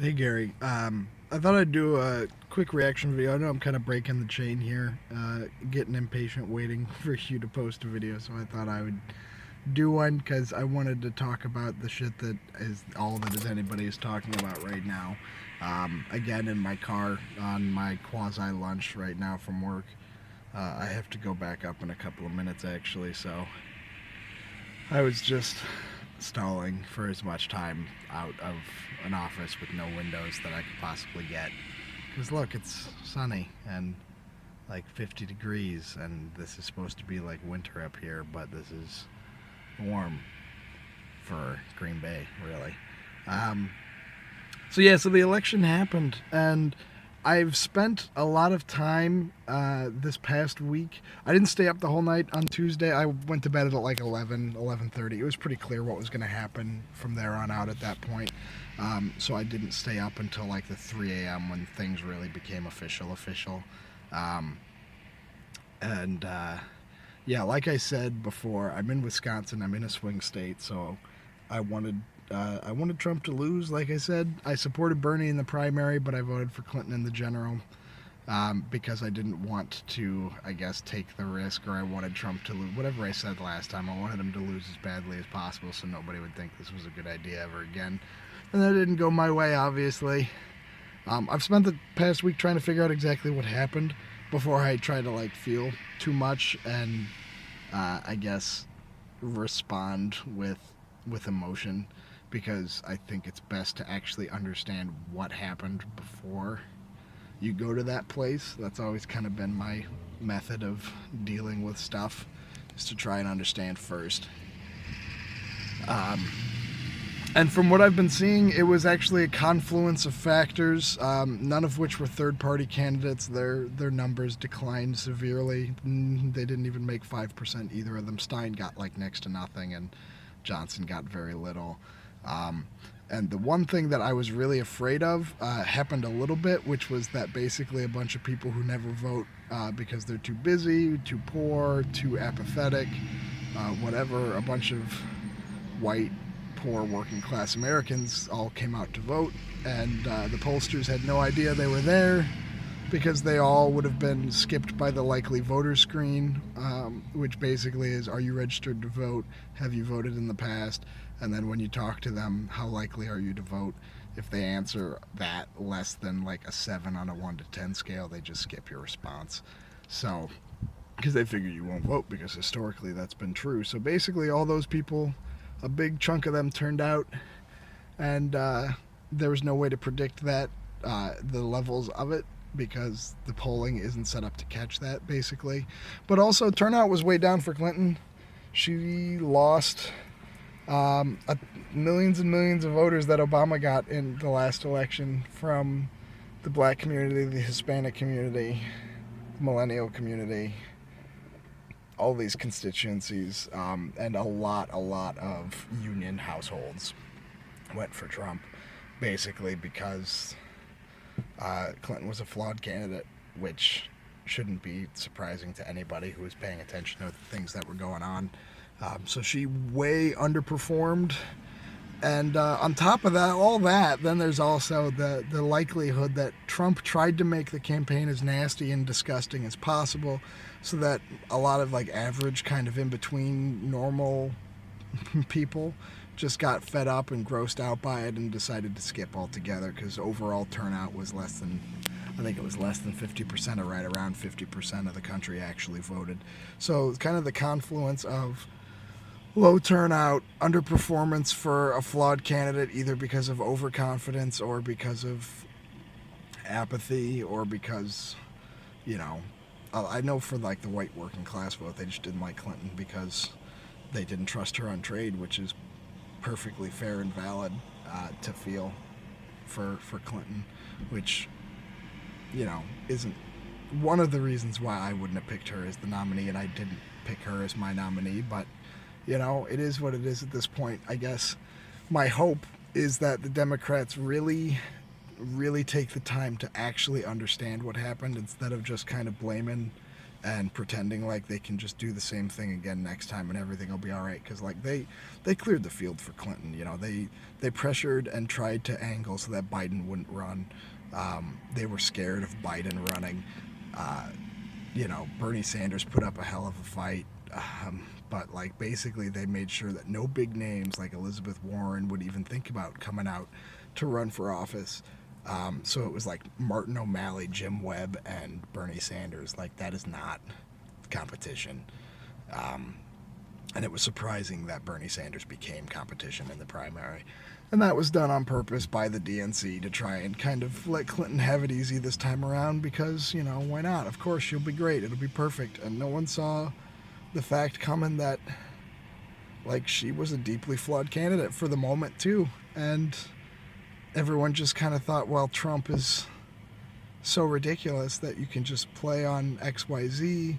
Hey Gary, I thought I'd do a quick reaction video. I know I'm kind of breaking the chain here, getting impatient waiting for you to post a video, so I thought I would do one because I wanted to talk about the shit that is all that is anybody is talking about right now. Again, in my car on my quasi lunch right now from work. I have to go back up in a couple of minutes actually, so I was just stalling for as much time out of an office with no windows that I could possibly get. Because look, it's sunny and like 50 degrees, and this is supposed to be like winter up here, but this is warm for Green Bay, really. Um, so the election happened, and I've spent a lot of time this past week. I didn't stay up the whole night on Tuesday. I went to bed at like 11:30. It was pretty clear what was going to happen from there on out at that point. So I didn't stay up until like the 3 a.m. when things really became official. Um, and Yeah, like I said before, I'm in Wisconsin. I'm in a swing state, so I wanted I wanted Trump to lose. Like I said, I supported Bernie in the primary, but I voted for Clinton in the general because I didn't want to, I guess, take the risk, or I wanted Trump to lose. Whatever I said last time, I wanted him to lose as badly as possible, so nobody would think this was a good idea ever again. And that didn't go my way, obviously. I've spent the past week trying to figure out exactly what happened before I try to like feel too much and I guess respond with emotion, because I think it's best to actually understand what happened before you go to that place. That's always kind of been my method of dealing with stuff, is to try and understand first. Um, and from what I've been seeing, it was actually a confluence of factors, none of which were third-party candidates. Their numbers declined severely. They didn't even make 5%. Either of them. Stein got like next to nothing, and Johnson got very little. Um, and the one thing that I was really afraid of happened a little bit, which was that basically a bunch of people who never vote because they're too busy, too poor, too apathetic, whatever, a bunch of white, poor, working class Americans all came out to vote, and the pollsters had no idea they were there because they all would have been skipped by the likely voter screen, which basically is, are you registered to vote? Have you voted in the past? And then when you talk to them, how likely are you to vote? If they answer that less than like a 7 on a 1 to 10 scale, they just skip your response. So, because they figure you won't vote, because historically that's been true. So basically, all those people, a big chunk of them turned out, and there was no way to predict that, the levels of it, because the polling isn't set up to catch that, basically. But also, turnout was way down for Clinton. She lost millions and millions of voters that Obama got in the last election from the black community, the Hispanic community, the millennial community, all these constituencies, and a lot of union households went for Trump, basically because Clinton was a flawed candidate, which shouldn't be surprising to anybody who was paying attention to the things that were going on. So she way underperformed. And on top of that, all that, then there's also the likelihood that Trump tried to make the campaign as nasty and disgusting as possible, so that a lot of like average, kind of in between normal people just got fed up and grossed out by it and decided to skip altogether, because overall turnout was less than, I think it was less than 50%, or right around 50% of the country actually voted. So kind of the confluence of low turnout, underperformance for a flawed candidate, either because of overconfidence or because of apathy, or because, you know, I know for like the white working class vote, they just didn't like Clinton because they didn't trust her on trade, which is perfectly fair and valid to feel for Clinton, which, you know, isn't one of the reasons why I wouldn't have picked her as the nominee, and I didn't pick her as my nominee. But you know, it is what it is at this point. I guess my hope is that the Democrats really take the time to actually understand what happened, instead of just kind of blaming and pretending like they can just do the same thing again next time and everything will be all right. Because like they cleared the field for Clinton. You know, they pressured and tried to angle so that Biden wouldn't run. They were scared of Biden running. You know, Bernie Sanders put up a hell of a fight. But like basically they made sure that no big names like Elizabeth Warren would even think about coming out to run for office. So it was like Martin O'Malley, Jim Webb, and Bernie Sanders. Like, that is not competition. And it was surprising that Bernie Sanders became competition in the primary. And that was done on purpose by the DNC to try and kind of let Clinton have it easy this time around because, you know, why not? Of course, she'll be great. It'll be perfect. And no one saw the fact coming that, like, she was a deeply flawed candidate for the moment, too. And everyone just kind of thought, well, Trump is so ridiculous that you can just play on XYZ,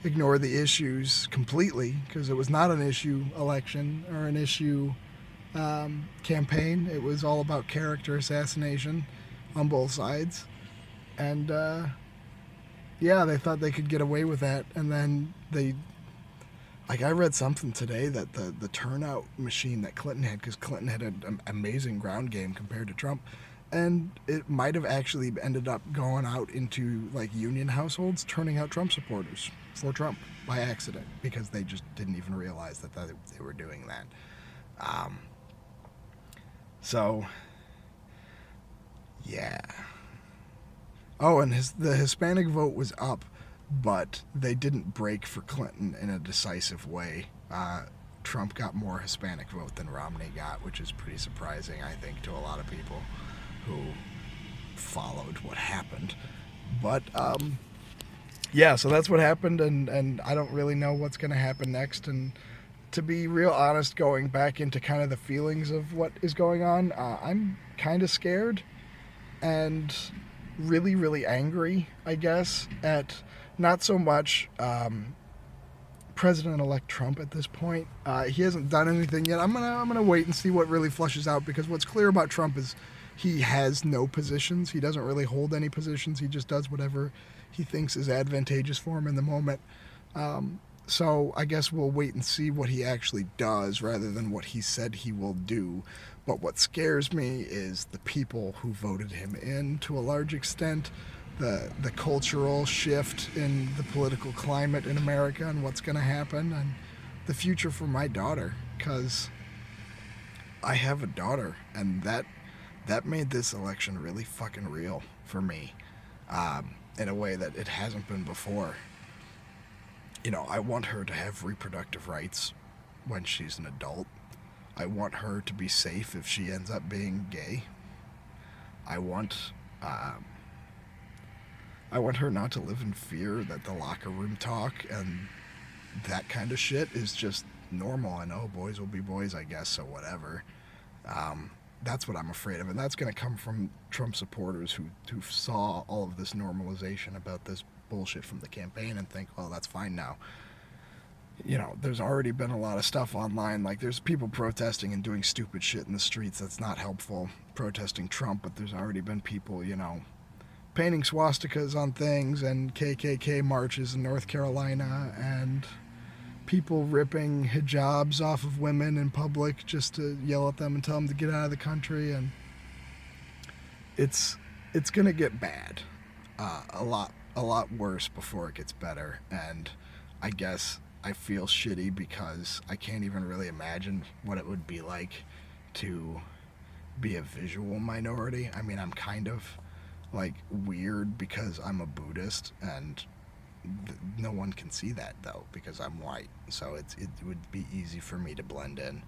ignore the issues completely, because it was not an issue election or an issue campaign. It was all about character assassination on both sides. And, yeah, they thought they could get away with that. And then like, I read something today that the turnout machine that Clinton had, because Clinton had an amazing ground game compared to Trump, and it might have actually ended up going out into, like, union households, turning out Trump supporters for Trump by accident, because they just didn't even realize that they were doing that. So, yeah. Oh, and the Hispanic vote was up, but they didn't break for Clinton in a decisive way. Trump got more Hispanic vote than Romney got, which is pretty surprising, I think, to a lot of people who followed what happened. But, yeah, so that's what happened, and I don't really know what's going to happen next. And to be real honest, going back into kind of the feelings of what is going on, I'm kind of scared and really, really angry, I guess, at not so much President-elect Trump at this point. He hasn't done anything yet. I'm gonna wait and see what really flushes out, because what's clear about Trump is he has no positions. He doesn't really hold any positions. He just does whatever he thinks is advantageous for him in the moment. So I guess we'll wait and see what he actually does rather than what he said he will do. But what scares me is the people who voted him in to a large extent, the cultural shift in the political climate in America and what's going to happen, and the future for my daughter, because I have a daughter, and that made this election really fucking real for me, in a way that it hasn't been before. You know, I want her to have reproductive rights when she's an adult. I want her to be safe if she ends up being gay. I want her not to live in fear that the locker room talk and that kind of shit is just normal. And oh, boys will be boys, I guess, so whatever. That's what I'm afraid of, and that's going to come from Trump supporters who saw all of this normalization about this bullshit from the campaign and think, well, that's fine now. You know, there's already been a lot of stuff online, like there's people protesting and doing stupid shit in the streets that's not helpful, protesting Trump, but there's already been people, you know, painting swastikas on things and KKK marches in North Carolina, and people ripping hijabs off of women in public just to yell at them and tell them to get out of the country. And it's gonna get bad, a lot worse before it gets better. And I guess I feel shitty because I can't even really imagine what it would be like to be a visual minority. I mean, I'm kind of like weird because I'm a Buddhist, and no one can see that though because I'm white, so it would be easy for me to blend in.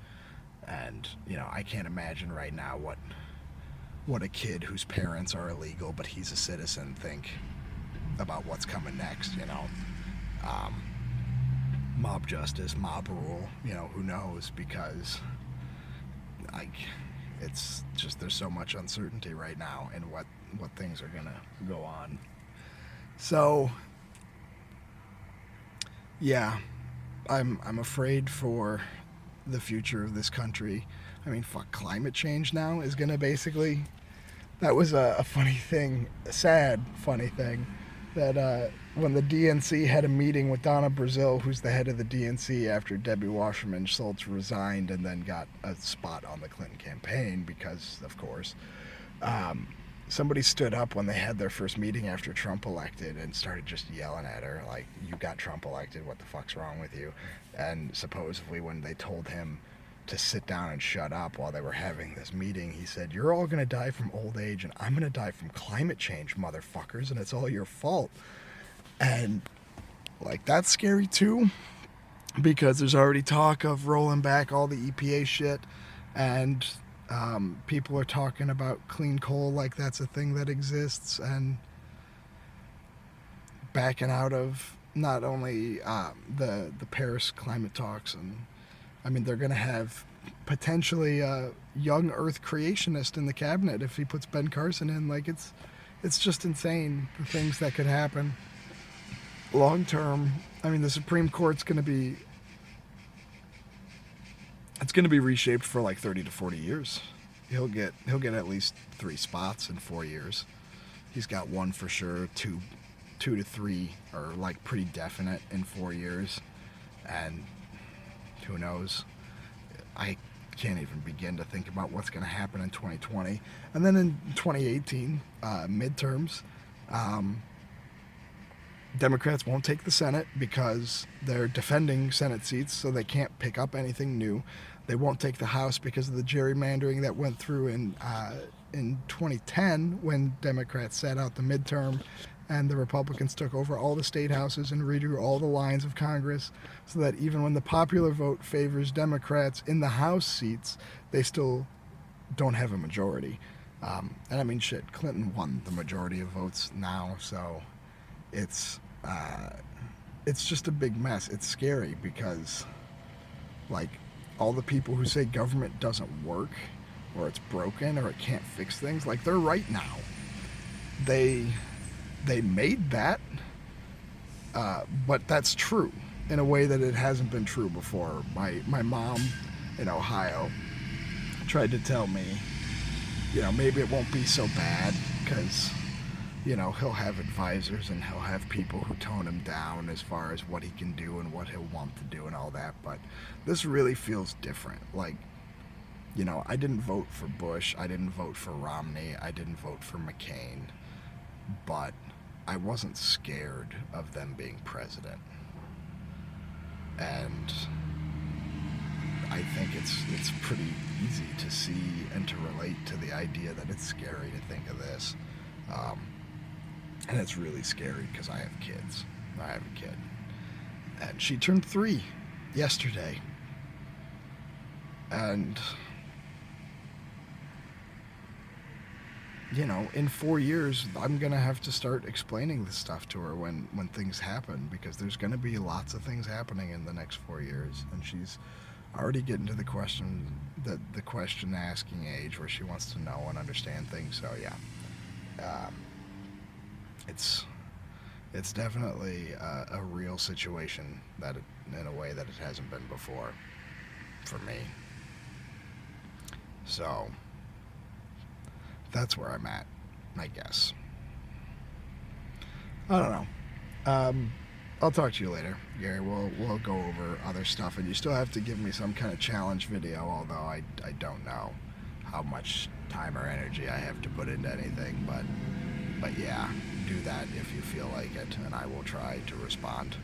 And you know, I can't imagine right now what a kid whose parents are illegal but he's a citizen think about what's coming next, you know. Mob justice, mob rule, you know, who knows, because like it's just, there's so much uncertainty right now in what things are gonna go on. So yeah, I'm afraid for the future of this country. I mean, fuck, climate change now is gonna basically, that was a funny thing, a sad funny thing that when the DNC had a meeting with Donna Brazile, who's the head of the DNC, after Debbie Wasserman Schultz resigned and then got a spot on the Clinton campaign because, of course, somebody stood up when they had their first meeting after Trump elected and started just yelling at her, like, you got Trump elected, what the fuck's wrong with you? And supposedly when they told him to sit down and shut up while they were having this meeting, he said, you're all going to die from old age and I'm going to die from climate change, motherfuckers, and it's all your fault. And, like, that's scary too, because there's already talk of rolling back all the EPA shit, and people are talking about clean coal like that's a thing that exists, and backing out of not only the Paris climate talks. And I mean, they're going to have potentially a young Earth creationist in the cabinet if he puts Ben Carson in. Like, it's just insane, the things that could happen long term. I mean, the Supreme Court's going to be, it's going to be reshaped for like 30 to 40 years. He'll get at least 3 spots in 4 years. He's got 1 for sure, 2 to 3 are like pretty definite in 4 years, and who knows? I can't even begin to think about what's going to happen in 2020. And then in 2018, midterms, Democrats won't take the Senate because they're defending Senate seats, so they can't pick up anything new. They won't take the House because of the gerrymandering that went through in 2010 when Democrats sat out the midterm and the Republicans took over all the state houses and redrew all the lines of Congress, so that even when the popular vote favors Democrats in the House seats, they still don't have a majority. And I mean, shit, Clinton won the majority of votes now, so it's just a big mess. It's scary because, like, all the people who say government doesn't work or it's broken or it can't fix things, like, they're right now. They made that, but that's true in a way that it hasn't been true before. My mom in Ohio tried to tell me, you know, maybe it won't be so bad because, you know, he'll have advisors and he'll have people who tone him down as far as what he can do and what he'll want to do and all that, but this really feels different. Like, you know, I didn't vote for Bush, I didn't vote for Romney, I didn't vote for McCain, but I wasn't scared of them being president. And I think it's pretty easy to see and to relate to the idea that it's scary to think of this. And it's really scary because I have kids. I have a kid. And she turned 3 yesterday. And, you know, in 4 years, I'm going to have to start explaining this stuff to her when things happen, because there's going to be lots of things happening in the next 4 years. And she's already getting to the question asking age where she wants to know and understand things. So, yeah. It's definitely a real situation in a way that it hasn't been before for me. So that's where I'm at, I guess. I don't know. I'll talk to you later, Gary. We'll go over other stuff, and you still have to give me some kind of challenge video, although I don't know how much time or energy I have to put into anything, but yeah, do that if you feel like it, and I will try to respond.